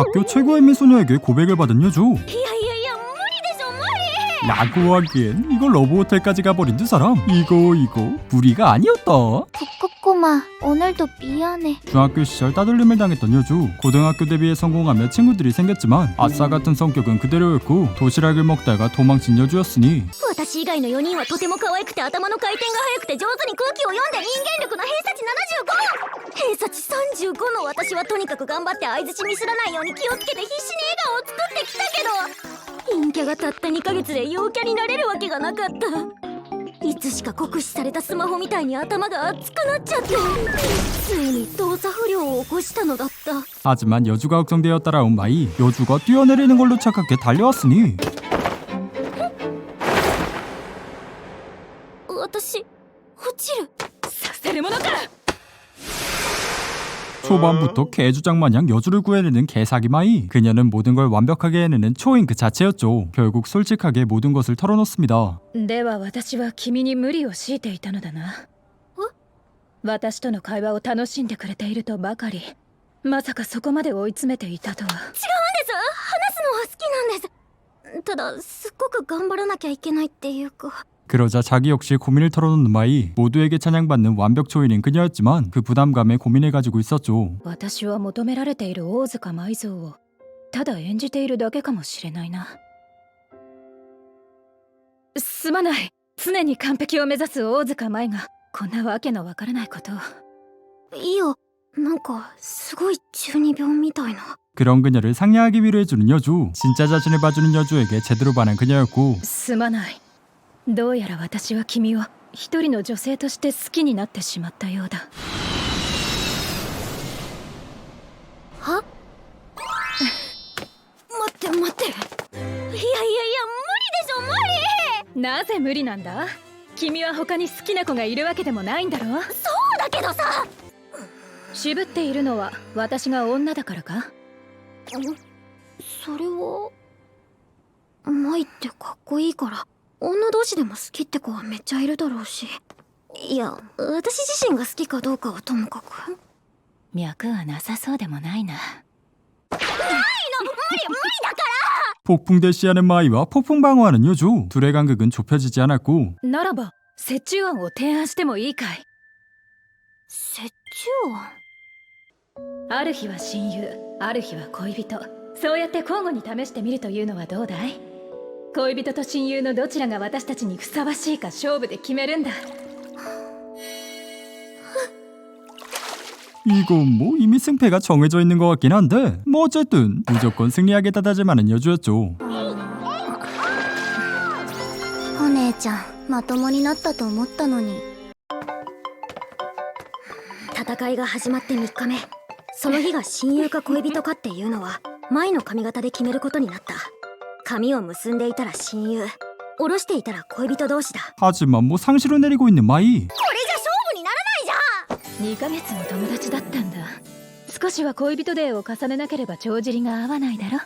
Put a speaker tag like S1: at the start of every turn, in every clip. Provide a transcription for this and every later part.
S1: 학교 최고의 미소녀에게 고백을 받은 여주.
S2: いやいやいや無理でしょ無理
S1: 라고 하기엔 이걸 러브호텔까지 가버린 두 사람. 이거 무리가 아니었다.
S2: 꼬꼬마 오늘도 미안해.
S1: 중학교 시절 따돌림을 당했던 여주. 고등학교 데뷔에 성공하며 친구들이 생겼지만 아싸 같은 성격은 그대로였고 도시락을 먹다가 도망친 여주였으니
S2: 私以外の4人はとても可愛くて頭の回転が速くて上手に空気を読んで人間力の偏差値75、偏差値35の私はとにかく頑張って相槌ミスらないように気をつけて必死に笑顔を作ってきたけど、陰キャがたった2ヶ月で陽キャになれるわけがなかった。いつしか酷使されたスマホみたいに頭が熱くなっちゃってついに動作不良を起こしたのだった。
S1: 하지만 여주가 걱정되어 따라온 마이. 여주가 뛰어내리는 걸로 착각해 달려왔으니
S2: 私落ちる。
S3: させるものか。
S1: 초반부터 개주장마냥 여주를 구해내는 개사기 마이. 그녀는 모든 걸 완벽하게 해내는 초인 그 자체였죠. 결국 솔직하게 모든 것을 털어놓습니다.
S3: では私は君に無理を強いていたのだな。私との会話を楽しんでくれているとばかり、まさかそこまで追い詰めていたとは。
S2: 違うんです。話すのは好きなんです。ただすっごく頑張らなきゃいけないっていうか。
S1: 그러자 자기 역시 고민을 털어놓는 마이. 모두에게 찬양받는 완벽 초인인 그녀였지만 그 부담감에 고민을 가지고 있었죠.
S3: 私は求められている大塚埋蔵をただ演じているだけかもしれないな。すまない。常に完璧を目指す大塚舞がこんなわけのわからないことを。
S2: いいよ。なんかすごい中二病みたいな。
S1: 그런 그녀를 상냥하게 위로해주는 여주. 진짜 자신을 봐주는 여주에게 제대로 반한 그녀였고
S3: すまない。どうやら私は君を一人の女性として好きになってしまったようだ。
S2: は？待って待って。いやいやいや無理でしょ無理。
S3: なぜ無理なんだ。君は他に好きな子がいるわけでもないんだろ。
S2: そうだけどさ。
S3: 渋っているのは私が女だからか。
S2: それは舞ってかっこいいから女同士でも好きって子はめっちゃいるだろうし。いや私自身が好きかどうかはともかく。
S3: 脈はなさそうでもないな。
S2: ないの無理だから。
S1: 폭풍 대시하는 마이와 폭풍 방어하는 여주. 둘의 간극은 좁혀지지 않았고
S3: ならば折衷案を提案してもいいかい。
S2: 折衷案。
S3: ある日は親友、ある日は恋人、そうやって交互に試してみるというのはどうだい。恋人と親友のどちらが私たちにふさわしいか勝負で決めるんだ。
S1: 이건 뭐 이미 승패가 정해져 있는 것 같긴 한데 뭐 어쨌든 무조건 승리하겠다 다짐하는 여주였죠.
S2: お姉ちゃんまともになったと思ったのに。戦いが始まって3日目。その日が親友か恋人かっていうのは舞の髪型で決めることになった。髪を結んでいたら親友、下ろしていたら恋人同士だ。
S1: 하지만 뭐 상시로 내리고 있는 마이.
S2: これじゃ勝負にならないじゃん。
S3: 2ヶ月も友達だったんだ。少しは恋人デーを重ねなければ帳尻が合わないだろ。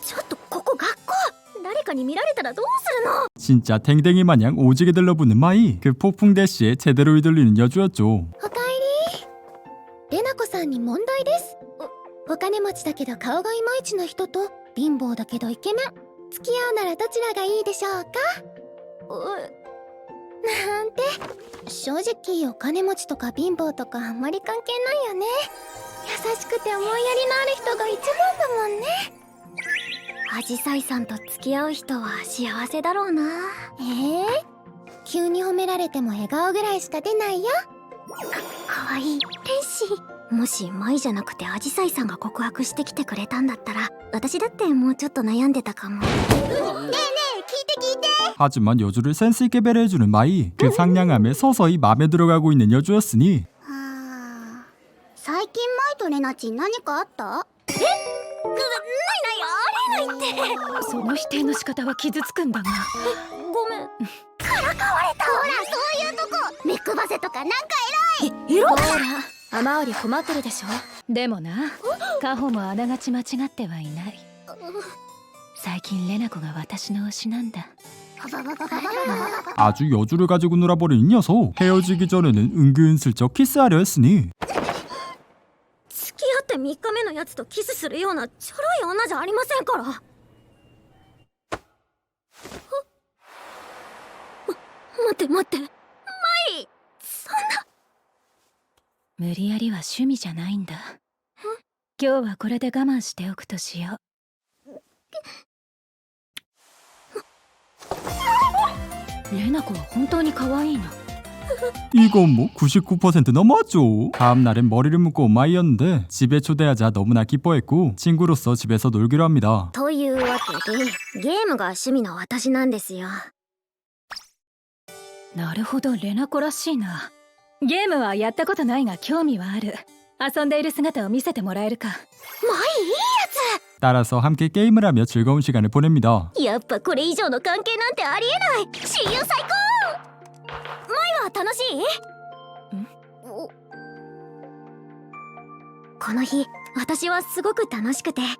S2: ちょっとここ学校。誰かに見られたらどうするの。
S1: 진짜 댕댕이 마냥 오지게 들러붙는 마이. 그 폭풍 대시에 제대로 휘둘리는 여주였죠.
S2: おかえり。レナコさんに問題です。お金持ちだけど顔がいまいちな人と貧乏だけどイケメン、付き合うならどちらがいいでしょうか。なんて正直お金持ちとか貧乏とかあんまり関係ないよね。優しくて思いやりのある人が一番だもんね。アジサイさんと付き合う人は幸せだろうな。急に褒められても笑顔ぐらいしか出ないよ。かわいい天使。もし舞じゃなくてアジサイさんが告白してきてくれたんだったら私だってもうちょっと悩んでたかも。ねえねえ聞いて聞いて。
S1: 하지만 여주를 센스있게 배려해주는 마이. 그 상냥함에 서서히 맘에 들어가고 있는 여주였으니
S2: 最近舞とレナチン何かあった？ないあれないって。
S3: その否定の仕方は傷つくんだが。
S2: ごめん。からかわれた。ほらそういうとこ目くばせとかなんか偉い。ほら雨織困ってるでしょ。
S3: でもな、カホもあながち間違ってはいない。最近レナコが私の推しなんだ。
S1: 아주 여주를 가지고 놀아버리는 녀석. 헤어지기 전에는 은근슬쩍 키스하려 했으니
S2: 付き合って3 3日目のやつとキスするようなちょろい女じゃありませんから。待って待って、マイ、そんな。
S3: 無理やりは趣味じゃないんだ。今日はこれで我慢しておくとしよう。レナ子は本当に可愛いな。
S1: 이건 뭐 99% 넘었죠. 다음날엔 머리를 묶고 온 마이였는데 집에 초대하자 너무나 기뻐했고 친구로서 집에서 놀기로 합니다.
S2: というわけでゲームが趣味の私なんですよ。
S3: なるほど、レナ子らしいな。ゲームはやったことないが興味はある。遊んでいる姿を見せてもらえるか。
S2: マイいいや
S1: 따라서 함께 게임을 하며 즐거운 시간을 보냅니다.
S2: つ。やっぱこれ以上の関係なんてありえない。親友最高。マイは楽しい？おこの日私はすごく楽しくて、だか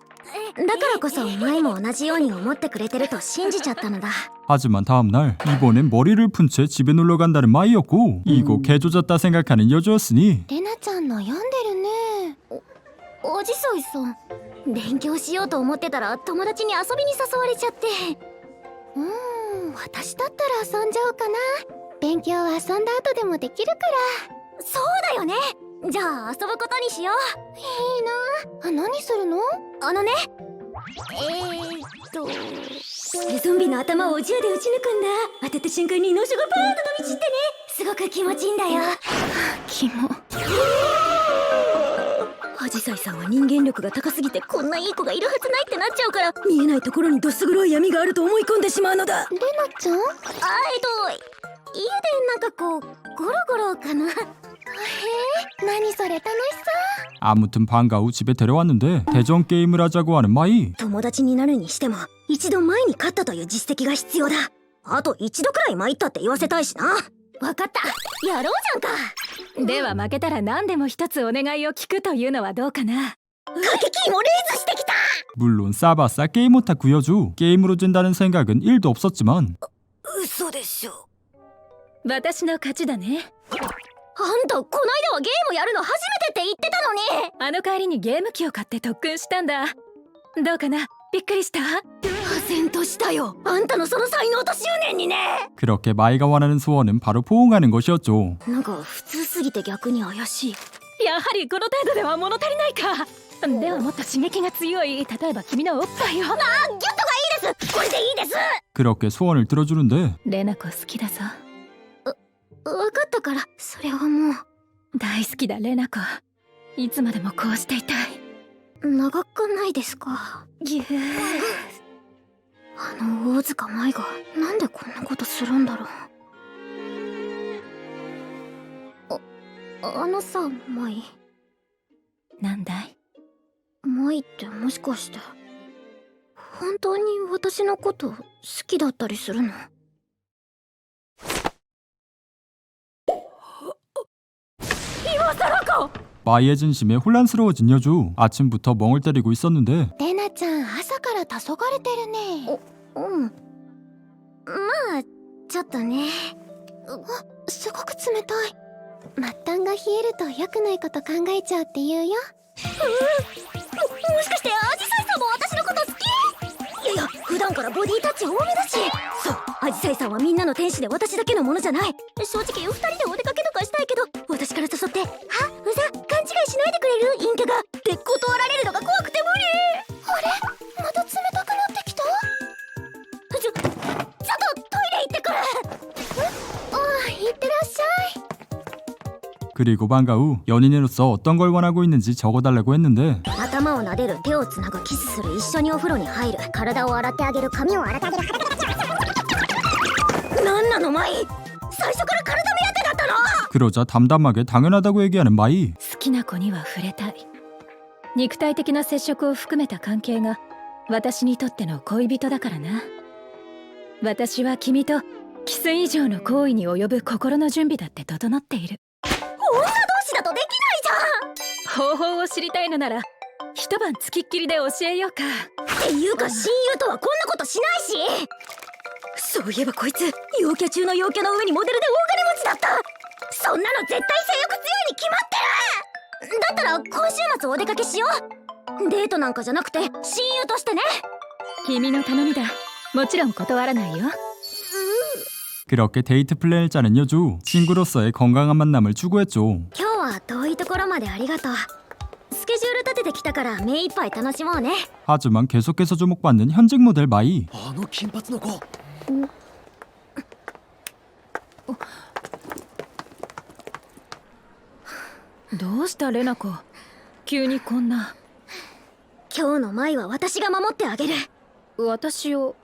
S2: らこそマイも同じように思ってくれてると信じちゃったのだ。
S1: 하지만 다음날 이번엔 머리를 푼 채 집에 놀러 간다는 마이였고 이거 개조졌다 생각하는 여주였으니
S2: レナちゃん悩んでるね。おじさいさん、勉強しようと思ってたら友達に遊びに誘われちゃって。私だったら遊んじゃおうかな。勉強は遊んだ後でもできるから。そうだよね。じゃあ遊ぶことにしよう。いいな。何するの？あのね、ゾンビの頭をお銃で撃ち抜くんだ。当てた瞬間に脳書がパーンと飛び散ってね、すごく気持ちいいんだよ。
S3: キモ。
S2: アジサイさんは人間力が高すぎてこんないい子がいるはずないってなっちゃうから、見えないところにどす黒い闇があると思い込んでしまうのだ。レナちゃん？家でなんかこうゴロゴロかな。何それ楽しそう。
S1: 아무튼 방과 후 집에 데려왔는데 대전 게임을 하자고 하는 마이.
S2: 友達になるにしても一度前に勝ったという実績が必要だ。あと一度くらい参ったって言わせたいしな。わかった、やろうじゃんか。
S3: では負けたら何でも一つお願いを聞くというのはどうかな。
S2: 駆け引きもレースしてきた。
S1: 물론 싸바싸 게임 오타쿠 여주. 게임으로 진다는 생각은 1도 없었지만
S2: 嘘でしょ。
S3: 私の勝ちだね。
S2: あんたこないだはゲームやるの初めてって言ってたのに。
S3: あの帰りにゲーム機を買って特訓したんだ。どうかな、びっくりした？
S2: 唖然としたよ。あんたのその才能と執念にね。
S1: 그렇게 마이가 원하는 소원은 바로 포옹하는 것이었죠.
S2: なんか普通すぎて逆に怪しい。
S3: やはりこの程度では物足りないか。ではもっと刺激が強い、例えば君のおっぱいを。
S2: ギュッとがいいです。これでいいです。
S1: 그렇게 소원을 들어주는데
S3: レナ子好きだぞ。
S2: 分かったから、それはもう。
S3: 大好きだレナ子。いつまでもこうしていたい。
S2: 長くないですか？
S3: ぎゅー。
S2: 大塚舞がなんでこんなことするんだろう。あのさ、舞。
S3: なんだい？
S2: 舞ってもしかして本当に私のこと好きだったりするの？
S1: 마이의 진심에 혼란스러워진 여주. 아침부터 멍을 때리고 있었는데
S2: レナちゃん朝から黄昏れてるね。まあちょっとね。すごく冷たい。末端が冷えると良くないこと考えちゃうって言うよ。もしかしてアジサイさんも私のこと好き？いやいや、普段からボディタッチ多めだし。そう、アジサイさんはみんなの天使で私だけのものじゃない。正直2人でお出かけとかしたいけど、私から誘って「あ、うざ、勘違いしないでくれる？陰キャが」って断られるのが怖くて無理。あれ、また冷たくなってきた。ちょっとトイレ行ってくる。ああ、行ってらっしゃい。
S1: 그리고 방과 후 연인으로서 어떤 걸 원하고 있는지 적어달라고 했는데
S2: 頭を撫でる、手をつなぐ、キスする、一緒にお風呂に入る、体を洗ってあげる、髪を洗ってあげる。なんなのマイ、最初から体目当てだったの？
S1: 그러자 담담하게 당연하다고 얘기하는 마이.
S3: 好きな子には触れたい。肉体的な接触を含めた関係が私にとっての恋人だからな。私は君とキス以上の行為に及ぶ心の準備だって整っている。
S2: 女同士だとできないじゃん。
S3: 方法を知りたいのなら一晩つきっきりで教えようか。
S2: っていうか親友とはこんなことしないし。そういえばこいつ陽キャ中の陽キャの上にモデルで大金持ちだった。そんなの絶対性欲強いに決まってる。ったら今週末お出かけしよう。デートなんかじゃなくて親友としてね。
S3: 君の頼みだ。もちろん断らないよ。
S1: 그렇게 데이트 플랜을 짜는 여주. 친구로서의 건강한 만남을 추구했죠.
S2: 今日は遠いところまでありがとう。スケジュール立ててきたから目いっぱい楽しもうね。
S1: 하지만 계속해서 주목받는 현직 모델 마이.
S4: あの金髪の子。
S3: どうしたレナコ、急にこんな。
S2: 今日の舞は私が守ってあげる。
S3: 私を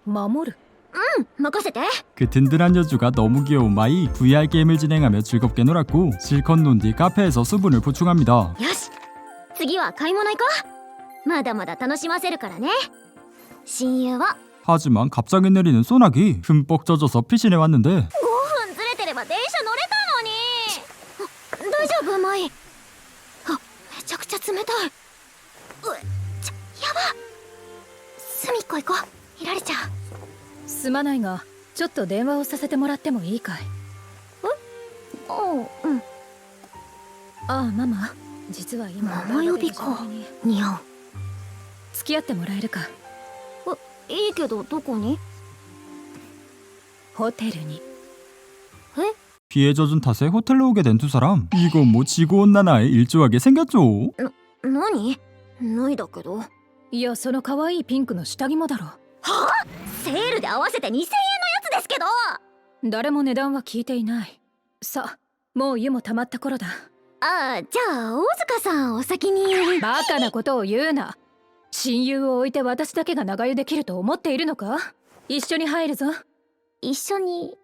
S3: 守る？
S2: 任せて。
S1: 그 든든한 여주가 너무 귀여운 마이. VR 게임을 진행하며 즐겁게 놀았고 실컷 논 뒤 카페에서 수분을 보충합니다.
S2: よし、次は買い物行こう。まだまだ楽しませるからね。親友は
S1: 하지만 갑자기 내리는 소나기. 흠뻑 젖어서 피신해 왔는데
S2: 5分ずれてれば電車乗れたのに。大丈夫舞？あ、めちゃくちゃ冷たい。やば。隅っこ行こう。いられちゃう。
S3: すまないが、ちょっと電話をさせてもらってもいいかい？
S2: おう、うん。
S3: ああ、ママ、実は今
S2: ママ呼びか。似合う。
S3: 付き合ってもらえるか？
S2: いいけどどこに？
S3: ホテルに。
S1: 비에 젖은 탓에 호텔로 오게 된 두 사람. 이건 뭐 지구온난화에 일조하게 생겼죠.
S2: 何？ないだけど。
S3: いや、その可愛いピンクの下着もだろ。
S2: セールで合わせて2000円のやつですけど。
S3: 誰も値段は聞いていない。さあ、もう湯も溜まった頃だ。
S2: ああ、じゃあ大塚さんお先に。
S3: バカなことを言うな。親友を置いて私だけが長湯できると思っているのか？一緒に入るぞ。
S2: 一緒に。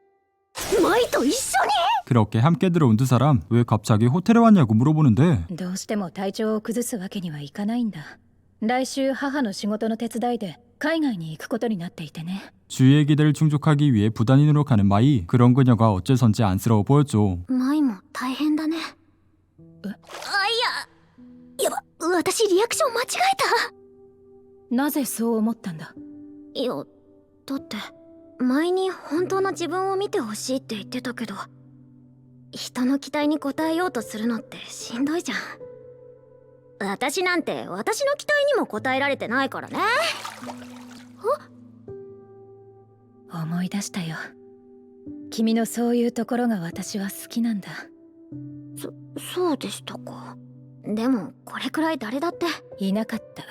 S2: 舞と一緒に。
S1: 그렇게 함께 들어온 두 사람. 왜 갑자기 호텔에 왔냐고 물어보는데
S3: どうしても体調を崩すわけにはいかないんだ。来週母の仕事の手伝いで海外に行くことになっていてね。
S1: 주위의 기대를 충족하기 위해 부단히 노력하는 마이. 그런 그녀가 어째선지 안쓰러워 보였죠.
S2: 舞も大変だね。
S3: え？
S2: やば、私リアクション間違えた。
S3: なぜそう思ったんだ？
S2: いや、だって前に本当の自分を見てほしいって言ってたけど、人の期待に応えようとするのってしんどいじゃん。私なんて私の期待にも応えられてないからね。
S3: 思い出したよ。君のそういうところが私は好きなんだ。
S2: そうでしたか。でもこれくらい誰だって。
S3: いなかった。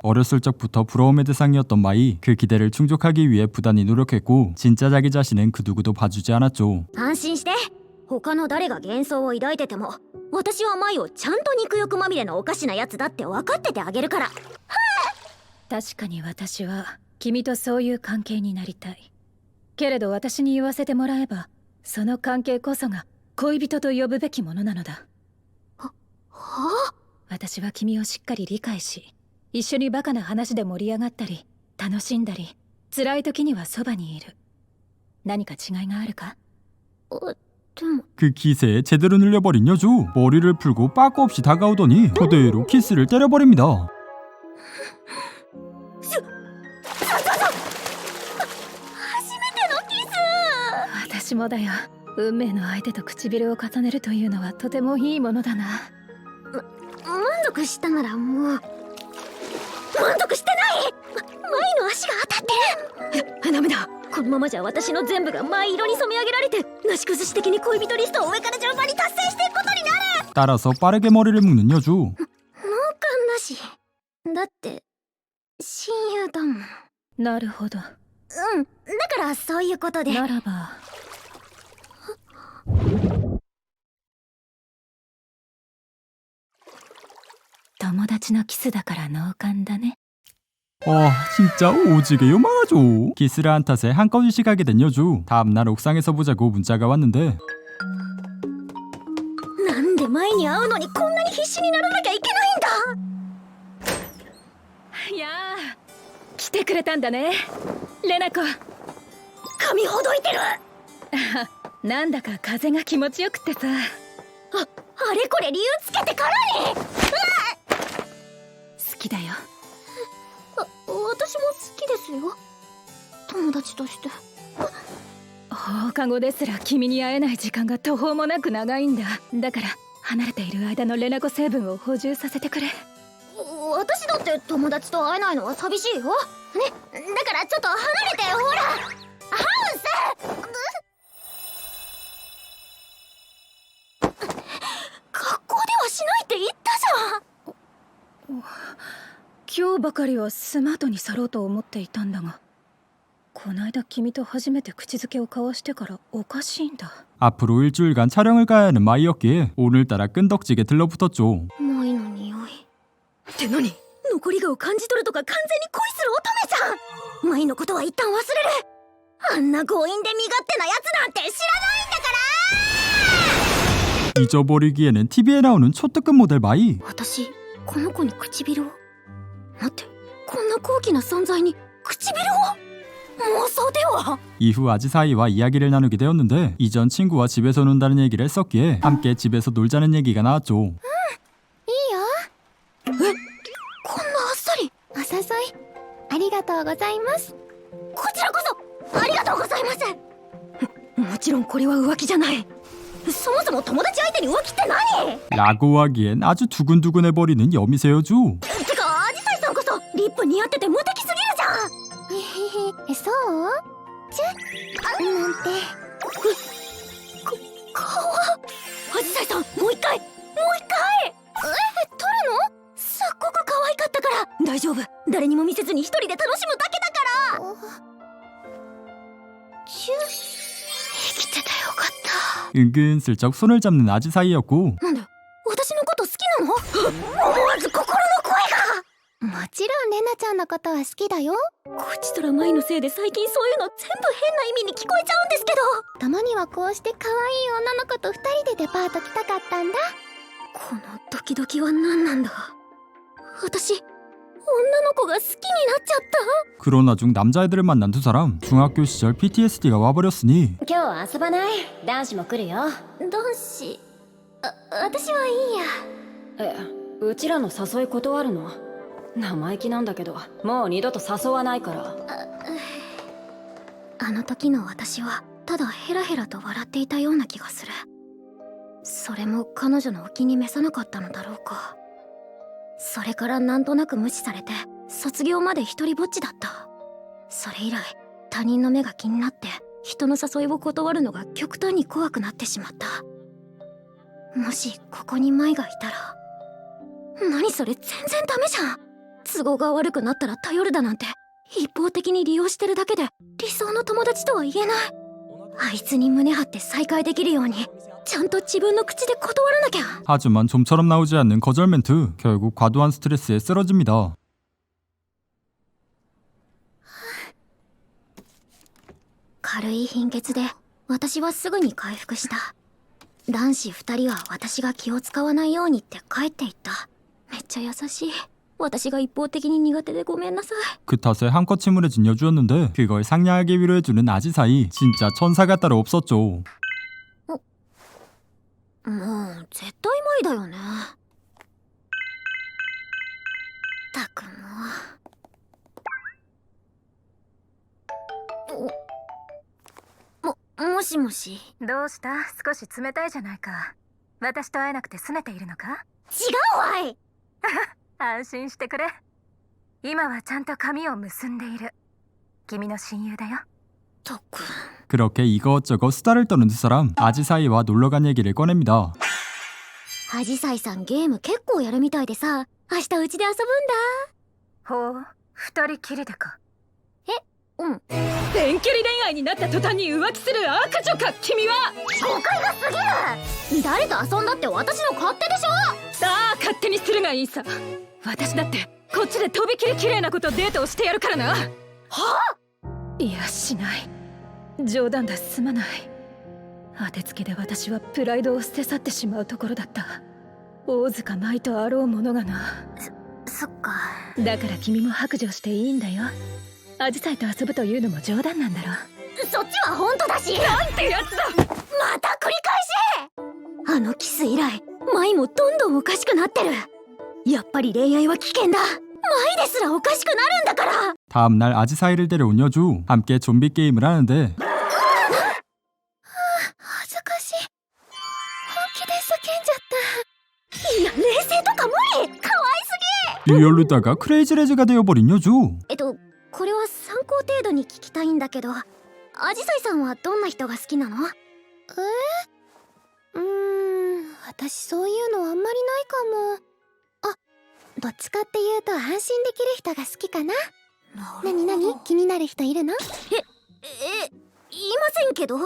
S1: 어렸을 적부터 부러움의 대상이었던 마이. 그 기대를 충족하기 위해 부단히 노력했고 진짜 자기 자신은 그 누구도 봐주지 않았죠.
S2: 安心して。他の誰が幻想を抱いてても私は舞をちゃんと肉欲まみれのおかしなやつだって分かっててあげるから。
S3: 確かに私は君とそういう関係になりたい。けれど私に言わせてもらえば、その関係こそが恋人と呼ぶべきものなのだ。
S2: はあ？
S3: 私は君をしっかり理解し、一緒にバカな話で盛り上がったり楽しんだり、辛い時にはそばにいる。何か違いがあるか？
S2: でも
S1: 그 기세에 제대로 눌려버린 여주. 머리를 풀고 빠꾸 없이 다가오더니 그대로 키스를 때려버립니다.
S3: 私もだよ。運命の相手と唇を重ねるというのはとてもいいものだな。
S2: 満足したならもう。満足してない。舞の足が当たってる。ダメだ。このままじゃ私の全部が舞色に染め上げられて、なし崩し的に恋人リストを上から順番に達成していくことになる。
S1: 따라서 빠르게 머리를 묶는 여주.
S2: 脳幹だし。だって親友だもん。
S3: なるほど。
S2: だからそういうことで。
S3: ならば友達のキスだから脳幹だね。
S1: 진짜 오지게 요망하죠. 키스를 한 탓에 한껏 의식하게 된 여주. 다음날 옥상에서 보자고 문자가 왔는데
S2: なんで舞に会うのにこんなに必死にならなきゃいけないんだ。
S3: いやー、来てくれたんだね、レナコ。
S2: 髪ほどいてる。
S3: なんだか風が気持ちよくってさ。
S2: あれこれ理由つけてからに。
S3: 好きだよ。
S2: 私も好きですよ。友達として。
S3: 放課後ですら君に会えない時間が途方もなく長いんだ。だから離れている間のレナコ成分を補充させてくれ。
S2: 私だって友達と会えないのは寂しいよね。だからちょっと離れて、ほらハウス。学校ではしないって言ったじゃん。
S3: 今日ばかりはスマートに去ろうと思っていたんだが、こないだ君と初めて口づけを交わしてからおかしいんだ。
S1: 앞으로 일주일간 촬영을 가야 하는 마이였기에 오늘따라 끈덕지게 들러붙었죠.
S2: 舞の匂いって何？残り香を感じ取るとか完全に恋する乙女じゃん。舞のことは一旦忘れる。あんな強引で身勝手なやつなんて知らないんだから。
S1: 잊어버리기에는 TV에 나오는 초특급 모델 마이.
S2: 私この子に唇を。待って、こんな高貴な存在に唇を？妄想では。
S1: 이후 아지사이와 이야기를 나누게 되었는데 이전 친구와 집에서 논다는 얘기를 했었기에 함께 집에서 놀자는 얘기가 나왔죠.
S2: いいよ。え、こんなあっさり。お誘いありがとうございます。こちらこそありがとうございます。 もちろんこれは浮気じゃない。そもそも友達相手に浮気って何？
S1: 라고 하기엔 아주 두근두근해버리는 여미새여주.
S2: てかアジサイさんこそリップ似合ってて無敵すぎるじゃん。そうちゅなんて。顔はアジサイさん、もう一回撮るの？すっごく可愛かったから。大丈夫、誰にも見せずに一人で楽しむだけだから。生きててよかった。
S1: 은근슬쩍 손을 잡는 아지사이였고
S2: なんで私のこと好きなの？思わず心の声が。もちろんレナちゃんのことは好きだよ。こちとら舞のせいで最近そういうの全部変な意味に聞こえちゃうんですけど。たまにはこうして可愛い女の子と2人でデパート来たかったんだ。このドキドキは何なんだ。私女の子が好きになっちゃった。
S1: 그런 와중 남자애들을 만난 두 사람. 중학교 시절 PTSD가 와버렸으니
S4: 今日遊ばない？男子も来るよ。
S2: 男子？私はいいや。
S4: うちらの誘い断るの？生意気なんだけど、もう二度と誘わないから。
S2: あの時の私はただヘラヘラと笑っていたような気がする。それも彼女のお気に召さなかったのだろうか。それからなんとなく無視されて卒業まで一人ぼっちだった。それ以来他人の目が気になって人の誘いを断るのが極端に怖くなってしまった。もしここに舞がいたら。何それ、全然ダメじゃん。都合が悪くなったら頼るだなんて一方的に利用してるだけで理想の友達とは言えない。あいつに胸張って再会できるようにちゃんと自分の口で断らなきゃ。
S1: 하지만 좀처럼 나오지 않는 거절 멘트. 결국 과도한 스트레스에 쓰러집니다.
S2: 軽い貧血で私はすぐに回復した。男子2人は私が気を使わないようにって帰っていった。めっちゃ優しい。私が一方的に苦手でごめんなさい。
S1: 그 탓에 한껏 침울해진 여주였는데 그걸 상냥하게 위로해주는 아지사이. 진짜 천사가 따로 없었죠.
S2: もう絶対舞だよね。たくもしもし。
S3: どうした？少し冷たいじゃないか。私と会えなくて拗ねているのか？
S2: 違うわい。
S3: 安心してくれ。今はちゃんと髪を結んでいる。君の親友だよ。
S2: たく。
S1: 그렇게 이것저것 수다를 떠는 두 사람. 아지사이와 놀러간 얘기를 꺼냅니다.
S2: アジサイさんゲーム結構やるみたいでさ、明日うちで遊ぶんだ。
S3: ほう、二人きりでか。
S2: うん。
S3: 遠距離恋愛になった途端に浮気する悪女か、君は。
S2: 誤解がすぎる。誰と遊んだって私の勝手でしょ。
S3: さあ勝手にするがいいさ。私だってこっちでとびきり綺麗な子とデートをしてやるからな。はあ？いや、しない。冗談だ、すまない。当てつけで私はプライドを捨て去ってしまうところだった。大塚舞とあろうものがな。
S2: そっか。
S3: だから君も白状していいんだよ。アジサイと遊ぶというのも冗談なんだろ。
S2: そっちは本当だし。
S3: なんてやつだ。
S2: また繰り返し。あのキス以来舞もどんどんおかしくなってる。やっぱり恋愛は危険だ。舞ですらおかしくなるんだから。
S1: 다음날 아지사이를 데려온 여주. 함께 좀비 게임을 하는데
S2: 恥ずかしい。本気で叫んじゃった。
S1: 리얼루다가 크레이지레즈가 되어버린 여주.
S2: これは参考程度に聞きたいんだけど、アジサイさんはどんな人が好きなの？私そういうのあんまりないかも。あ、どっちかっていうと安心できる人が好きかな。なになに？気になる人いるの？いませんけど。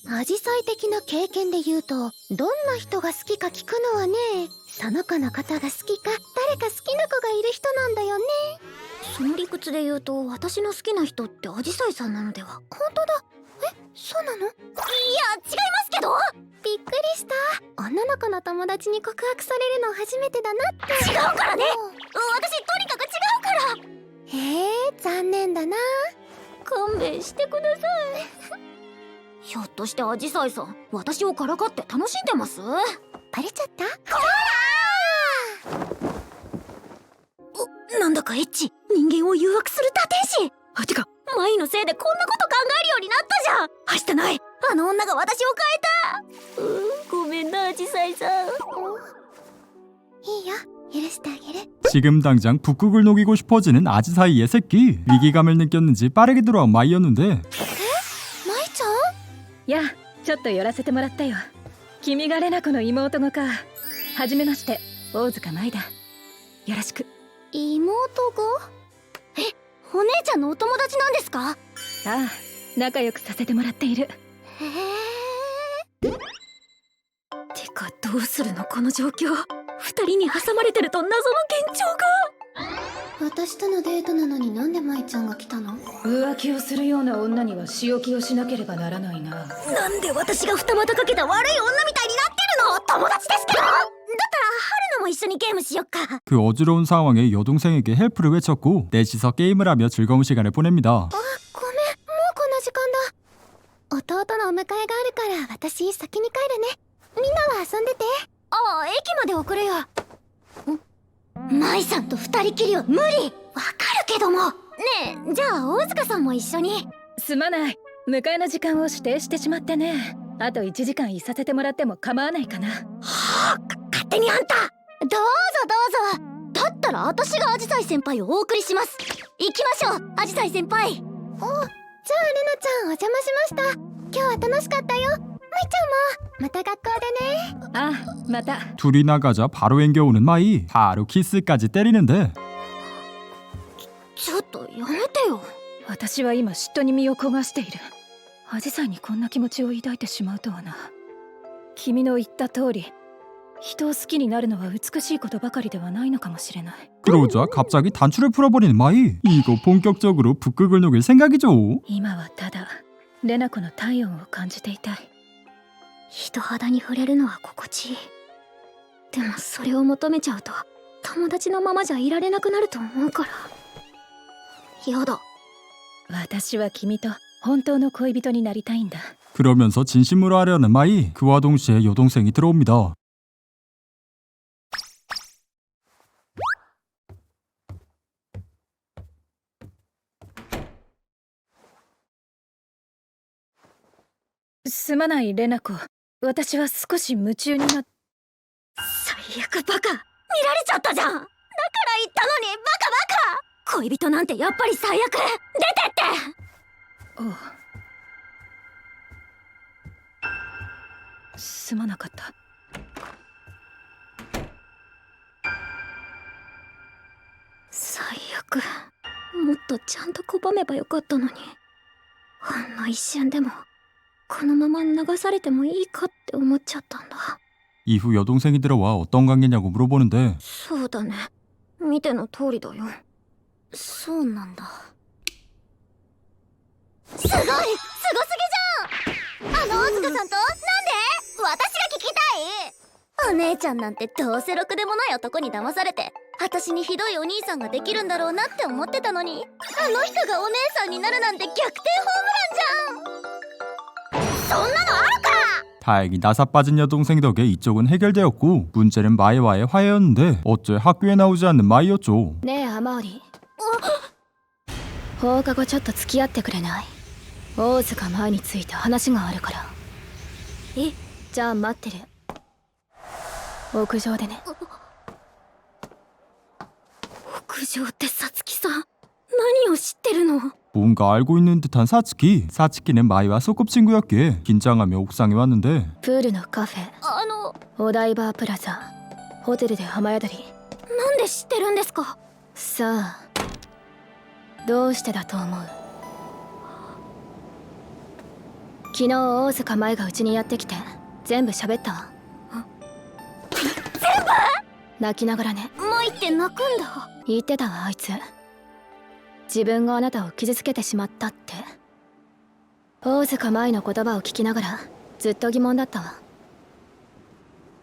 S2: アジサイ的な経験で言うと、どんな人が好きか聞くのはね、その子のことが好きか、誰か好きな子がいる人なんだよね。その理屈で言うと、私の好きな人ってアジサイさんなのでは？本当だ。そうなの？いや、違いますけど。びっくりした。女の子の友達に告白されるの初めてだなって。違うからね。私とにかく違うから。残念だな。勘弁してください。ひょっとしてアジサイさん、私をからかって楽しんでます？バレちゃった？こらー！なんだかエッチ。人間を誘惑する堕天使。てかマイのせいでこんなこと考えるようになったじゃん。はしたない。あの女が私を変えた。ごめんなアジサイさん。いいよ、許してあげる。
S1: 지금 당장 북극을 녹이고 싶어지는 아지사이의 새끼. 위기감을 느꼈는지 빠르게 돌아온 마이였는데.
S2: マイちゃん？
S3: やあ、ちょっと寄らせてもらったよ。君がレナ子の妹子か。はじめまして、大塚舞だ。よろしく。
S2: 妹子？お姉ちゃんのお友達なんですか？
S3: ああ、仲良くさせてもらっている。
S2: てかどうするのこの状況。二人に挟まれてると謎の幻聴が。私とのデートなのになんで舞ちゃんが来たの？
S3: 浮気をするような女には仕置きをしなければならないな。
S2: なんで私が二股かけた悪い女みたいになってるの？友達ですけど。だったら春菜も一緒にゲームしよっか。
S1: 그 어지러운 상황에 여동생에게 헬프를 외쳤고 넷이서 게임을 하며 즐거운 시간을 보냅니다.
S2: ごめん、もうこんな時間だ。弟のお迎えがあるから私先に帰るね。みんなは遊んでて。ああ、駅まで送るよ。舞さんと二人きりは無理。わかるけども。ねえ、じゃあ大塚さんも一緒に。
S3: すまない、迎えの時間を指定してしまってね。あと1時間いさせてもらっても構わないかな。
S2: はあ、勝手にあんた。どうぞどうぞ。だったら私がアジサイ先輩をお送りします。行きましょう、アジサイ先輩。お、じゃあレナちゃんお邪魔しました。今日は楽しかったよ。舞ちゃんもまた学校でね。
S3: ああ、また。
S1: 둘이 나가자 바로 앵겨오는 마이. 바로 키스까지 때리는데.
S2: ちょっとやめてよ。
S3: 私は今嫉妬に身を焦がしている。アジサイにこんな気持ちを抱いてしまうとはな。君の言った通り、人を好きになるのは美しいことばかりではないのかもしれない。
S1: 그러자 갑자기 단추를 풀어버리는 마이. 이거 본격적으로 북극을 녹일 생각이죠.
S3: 今はただレナ子の体温を感じていたい。
S2: 人肌に触れるのは心地いい。でもそれを求めちゃうと友達のままじゃいられなくなると思うから。やだ。
S3: 私は君と本当の恋人になりたいんだ。
S1: 그러면서 진심으로 하려는 마이. 그와 동시에 여동생이 들어옵니다.
S3: 「すまないレナ子、私は少し夢中になっ…」
S2: 最悪バカ。見られちゃったじゃん。だから言ったのにバカバカ。恋人なんてやっぱり最悪。出てって。
S3: おう、すまなかった。
S2: 最悪。もっとちゃんと拒めばよかったのに。ほんの一瞬でもこのまま流されてもいいかって思っちゃったんだ。
S1: 이후 여동생이 들어와 어떤 관계냐고 물어보는데.
S2: そうだね、見ての通りだよ。そうなんだ。すごい、すごすぎじゃん。大塚さんとなんで？私が聞きたい。お姉ちゃんなんてどうせろくでもない男に騙されて、私にひどいお兄さんができるんだろうなって思ってたのに、あの人がお姉さんになるなんて逆転ホームランじゃん。そんなのあるか。
S1: 다행히 나사 빠진 여동생 덕에 이쪽은 해결되었고 문제는 마이와의 화해였는데 어째 학교에 나오지 않는 마이였죠.
S4: ねえ雨織、放課後ちょっと付き合ってくれない？大塚舞について話があるから。
S2: え？
S4: じゃあ待ってる。屋上でね。
S2: 九条ってさつきさん、何を知ってるの？
S1: 뭔가 알고 있는 듯한 사츠키. 사츠키는 마이와 소꿉친구였기에 긴장하며 옥상에 왔는데
S3: プールのカフェ、お台場プラザ、ホテルで雨宿り。
S2: なんで知ってるんですか？
S3: さあ、どうしてだと思う？昨日大塚舞がうちにやってきて全部喋ったわ。全部？泣きながらね。
S2: 舞って泣くんだ。
S3: 言ってたわ、あいつ。自分があなたを傷つけてしまったって。大塚舞の言葉を聞きながらずっと疑問だったわ。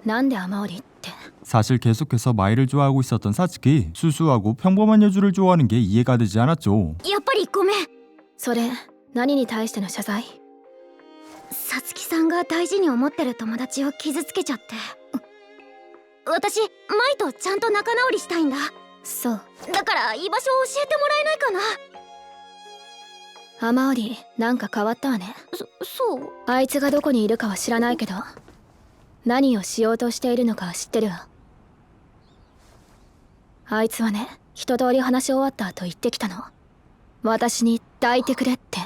S3: なんで雨漏りって。
S1: 사실 계속해서 마이를 좋아하고 있었던 사츠키. 수수하고 평범한 여주를 좋아하는 게 이해가 되지 않았죠.
S2: やっぱりごめん。
S3: それ何に対しての謝罪？
S2: さつきさんが大事に思ってる友達を傷つけちゃって。私、舞とちゃんと仲直りしたいんだ。
S3: そう。
S2: だから居場所を教えてもらえないかな。
S3: 雨漏りなんか変わったわね。
S2: そう？
S3: あいつがどこにいるかは知らないけど、何をしようとしているのかは知ってるわ。あいつはね、一通り話し終わった後言ってきたの。私に抱いてくれって。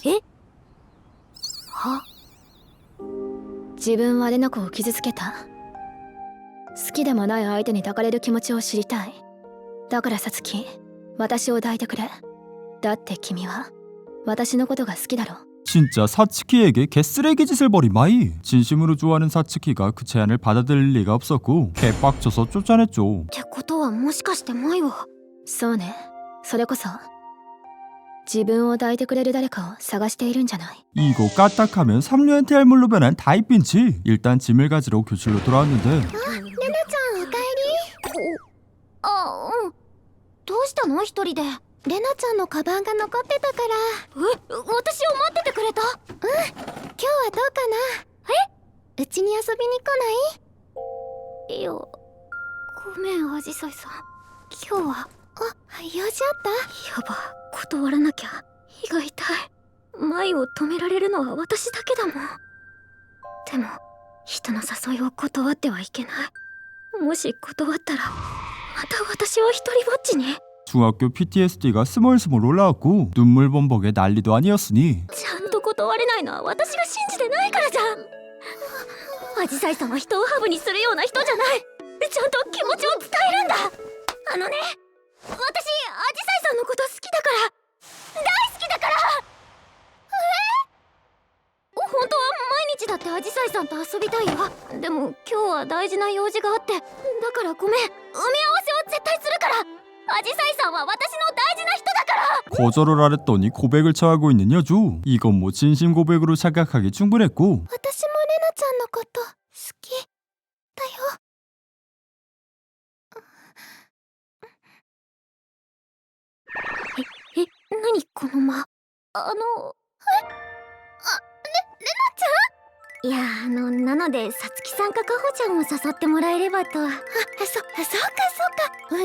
S2: え？は？
S3: 自分はレナコを傷つけた。好きでもない相手に抱かれる気持ちを知りたい。だからサツキ、私を抱いてくれ。だって君は私のことが好きだろ。
S1: 진짜 사츠키에게 개쓰레기 짓을 벌인 마이. 진심으로 좋아하는 사츠키가 그 제안을 받아들일 리가 없었고 개빡쳐서 쫓아냈죠.
S2: ってことはもしかして舞は。
S3: そうね。それこそ自分を抱いてくれる誰かを探しているんじゃない。
S1: 이거 까딱하면 3류한테 할물로 변한 다이빈치. 일단 짐을 가지러 교실로 돌아왔는데
S2: レナちゃんおかえり。あ、うん。どうしたの一人で？レナちゃんのカバンが残ってたから。私を待っててくれた？うん。今日はどうかな？うちに遊びに来ない？いや、ごめんアジサイさん。今日は。用事あった？やば、断らなきゃ。胃が痛い。舞を止められるのは私だけだもん。でも人の誘いを断ってはいけない。もし断ったらまた私は一人ぼっちに。
S1: 중학교 PTSD가 스멀스멀 올라왔고 눈물 범벅에 난리도 아니었으니
S2: ちゃんと断れないのは私が信じてないからじゃん。アジサイさんは人をハブにするような人じゃない。ちゃんと気持ちを伝えるんだ。あのね、私アジサイさんのこと好きだから、大好きだから。本当は毎日だってアジサイさんと遊びたいよ。でも今日は大事な用事があって、だからごめん。埋め合わせを絶対するから。アジサイさんは私の大事な人だから。
S1: 거절을 하랬더니 고백을 처하고 있는 여주. 이건 뭐 진심 고백으로 착각하기 충분했고
S2: 私もレナちゃんのこと好きだよ。何この間。レナちゃん？いや、なのでさつきさんかかほちゃんを誘ってもらえればと。そうか。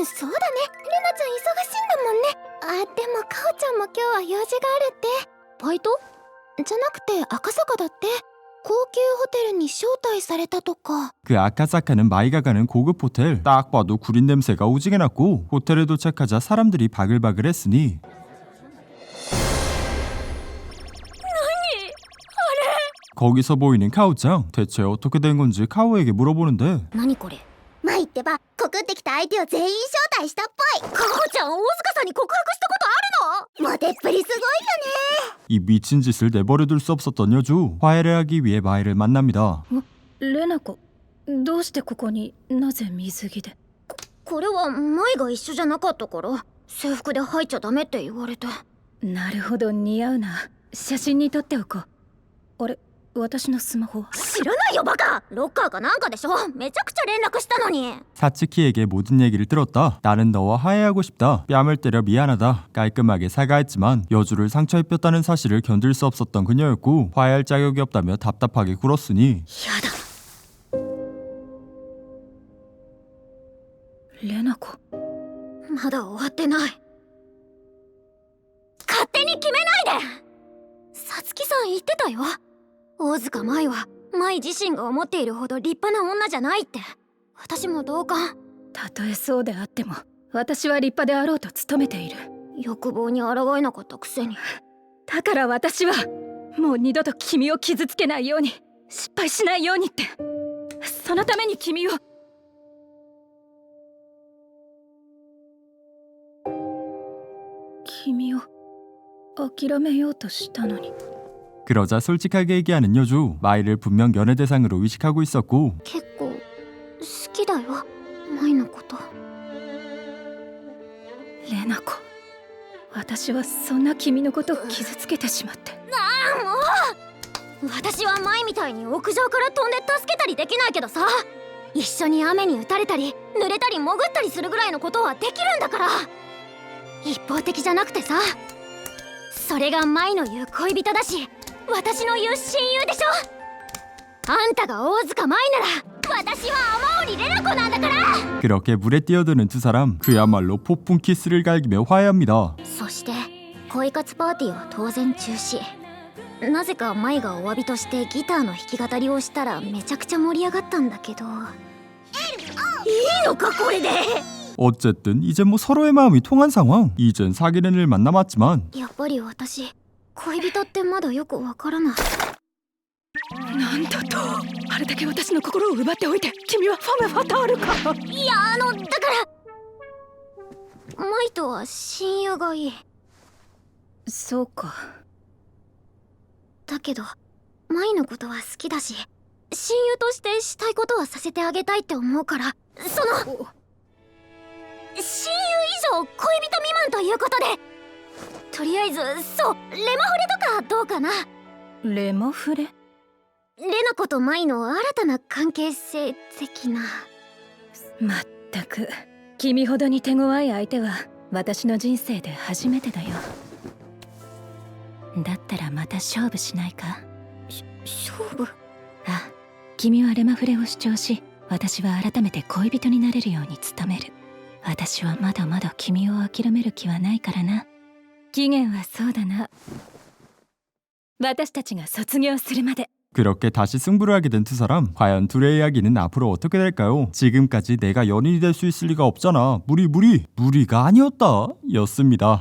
S2: そうだね。レナちゃん忙しいんだもんね。でもかほちゃんも今日は用事があるって。バイト？じゃなくて赤坂だって。高級ホテルに招待されたとか。
S1: 그 아카사카는 마이가 가는 고급 호텔. 딱 봐도 구린 냄새가 오지게 났고 호텔에 도착하자 사람들이 바글바글했으니 거기서 보이는 카오짱. 대체 어떻게 된 건지 카오에게 물어보는데
S2: 何これ？マイってば告ってきた相手を全員招待したっぽい。かほちゃん大塚さんに告白したことあるの？モテっぷりすごいよね。
S1: 이 미친 짓을 내버려둘 수 없었던 여주. 화해를 하기 위해 마이를 만납니다.
S3: レナコ、どうしてここになぜ水着で？
S2: これはマイが一緒じゃなかったから制服で入っちゃダメって言われて。
S3: なるほど、似合うな。写真に撮っておこう。あれ、私のスマホ。
S2: 知らないよバカ。ロッカーかなんかでしょ。めちゃくちゃ連絡したのに。
S1: 사츠키에게 모든 얘기를 들었다. 나는 너와 화해하고 싶다. 뺨을 때려 미안하다. 깔끔하게 사과했지만 여주를 상처 입혔다는 사실을 견딜 수 없었던 그녀였고 화해할 자격이 없다며 답답하게 굴었으니
S2: やだ。
S3: レナコ、
S2: まだ終わってない。勝手に決めないで。さつきさん言ってたよ。大塚舞は舞自身が思っているほど立派な女じゃないって。私も同感。
S3: たとえそうであっても私は立派であろうと努めている。
S2: 欲望に抗えなかったくせに。
S3: だから私はもう二度と君を傷つけないように、失敗しないようにって、そのために君を。君を諦めようとしたのに。
S1: 그러자 솔직하게 얘기하는 여주. 마이를 분명 연애 대상으로 의식하고 있었고
S2: 結構好きだよ、舞のこと。
S3: レナ子、私はそんな君のことを傷つけてしまって。
S2: もう私は舞みたいに屋上から飛んで助けたりできないけどさ、一緒に雨に打たれたり濡れたり潜ったりするぐらいのことはできるんだから。一方的じゃなくてさ、それが舞の言う恋人だし、私の言う親友でしょ。あんたが大塚舞なら私は雨織レナ子なんだから。
S1: 그렇게 물에 뛰어드는 두 사람. 그야말로 폭풍 키스를 갈기며 화해합니다.
S2: そして恋活パーティーは当然中止。なぜか舞がお詫びとしてギターの弾き語りをしたらめちゃくちゃ盛り上がったんだけど、いいのかこれで。
S1: 어쨌든 이제 뭐 서로의 마음이 통한 상황. 이젠 사귀는 일만 남았지만
S2: やっぱり私恋人ってまだよくわからない。
S3: なんだと、あれだけ私の心を奪っておいて君はファメファタールか。
S2: いやだから舞とは親友がいい。
S3: そうか。
S2: だけど舞のことは好きだし、親友としてしたいことはさせてあげたいって思うから、その親友以上恋人未満ということで、とりあえずそうレマフレとかどうかな。
S3: レモフレ？
S2: レナ子と舞の新たな関係性的な。
S3: まったく、君ほどに手強い相手は私の人生で初めてだよ。だったらまた勝負しないか？
S2: 勝負？
S3: あ、君はレマフレを主張し、私は改めて恋人になれるように努める。私はまだまだ君を諦める気はないからな。期限はそうだな、私たちが卒業するまで。
S1: 그렇게 다시 승부를 하게 된 두 사람. 과연 둘의 이야기는 앞으로 어떻게 될까요? 지금까지 내가 연인이 될 수 있을 리가 없잖아. 무리가 아니었다 였습니다.